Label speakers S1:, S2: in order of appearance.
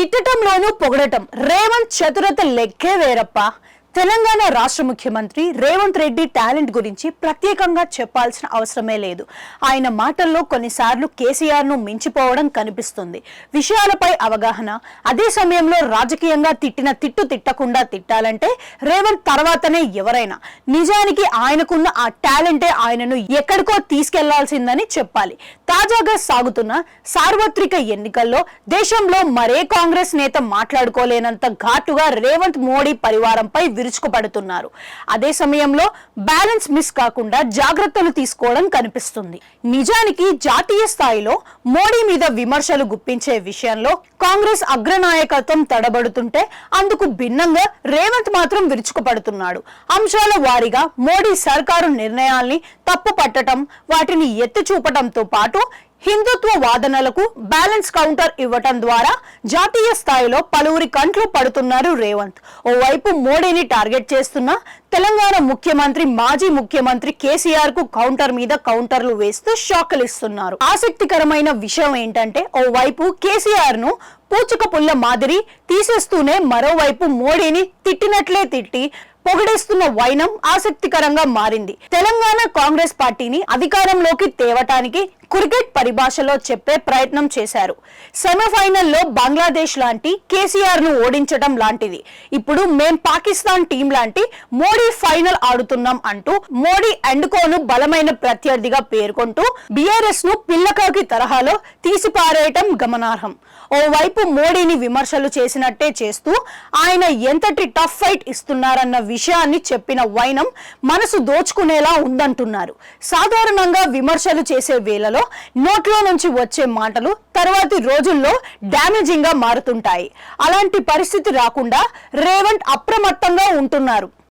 S1: తిట్టటంలోనూ పొగడటం రేవంత్ చతురత లెక్కే వేరప్ప. తెలంగాణ రాష్ట్ర ముఖ్యమంత్రి రేవంత్ రెడ్డి టాలెంట్ గురించి ప్రత్యేకంగా చెప్పాల్సిన అవసరమే లేదు. ఆయన మాటల్లో కొన్నిసార్లు కేసీఆర్ ను మించిపోవడం కనిపిస్తుంది. విషయాలపై అవగాహన, అదే సమయంలో రాజకీయంగా తిట్టిన తిట్టు తిట్టకుండా తిట్టాలంటే రేవంత్ తర్వాతనే ఎవరైనా. నిజానికి ఆయనకున్న ఆ టాలెంటే ఆయనను ఎక్కడికో తీసుకెళ్లాల్సిందని చెప్పాలి. తాజాగా సాగుతున్న సార్వత్రిక ఎన్నికల్లో దేశంలో మరే కాంగ్రెస్ నేత మాట్లాడుకోలేనంత ఘాటుగా రేవంత్ మోడీ పరివారంపై విరుచుకుపడుతున్నారు. అదే సమయంలో బ్యాలెన్స్ మిస్ కాకుండా జాగ్రత్తలు తీసుకోవడం కనిపిస్తుంది. నిజానికి జాతీయ స్థాయిలో మోడీ మీద విమర్శలు గుప్పించే విషయంలో కాంగ్రెస్ అగ్రనాయకత్వం తడబడుతుంటే అందుకు భిన్నంగా రేవంత్ మాత్రం విరుచుకుపడుతున్నాడు. అంశాల వారీగా మోడీ సర్కారు నిర్ణయాల్ని తప్పు పట్టడం, వాటిని ఎత్తి చూపడంతో పాటు హిందుత్వ వాదనలకు బ్యాలెన్స్ కౌంటర్ ఇవ్వటం ద్వారా జాతీయ స్థాయిలో పలువురి కంట్లు పడుతున్నారు రేవంత్. ఓవైపు మోడీని టార్గెట్ చేస్తున్న తెలంగాణ ముఖ్యమంత్రి, మాజీ ముఖ్యమంత్రి కేసీఆర్ కు కౌంటర్ మీద కౌంటర్లు వేస్తూ షాకులు ఇస్తున్నారు. ఆసక్తికరమైన విషయం ఏంటంటే, ఓవైపు కేసీఆర్ ను పూచుక పుల్ల మాదిరి తీసేస్తూనే మరోవైపు మోడీని తిట్టినట్లే తిట్టి పొగడేస్తున్న వైనం ఆసక్తికరంగా మారింది. తెలంగాణ కాంగ్రెస్ పార్టీని అధికారంలోకి తేవటానికి క్రికెట్ పరిభాషలో చెప్పే ప్రయత్నం చేశారు. సెమీఫైనల్లో బంగ్లాదేశ్ లాంటి కేసీఆర్ ను ఓడించడం లాంటిది. ఇప్పుడు మేం పాకిస్తాన్ టీం లాంటి మోడీ ఫైనల్ ఆడుతున్నాం అంటూ మోడీ అండ్కోను బలమైన ప్రత్యర్థిగా పేర్కొంటూ బీఆర్ఎస్ ను పిల్లకాకి తరహాలో తీసిపారేయటం గమనార్హం. ఓవైపు మోడీని విమర్శలు చేసినట్టే చేస్తూ ఆయన ఎంతటి టఫ్ ఫైట్ ఇస్తున్నారన్న విషయాన్ని చెప్పిన వైనం మనసు దోచుకునేలా ఉందంటున్నారు. సాధారణంగా విమర్శలు చేసే వేళలో నోట్లో నుంచి వచ్చే మాటలు తర్వాతి రోజుల్లో డ్యామేజింగ్ గా మారుతుంటాయి. అలాంటి పరిస్థితి రాకుండా రేవంత్ అప్రమత్తంగా ఉంటున్నారు.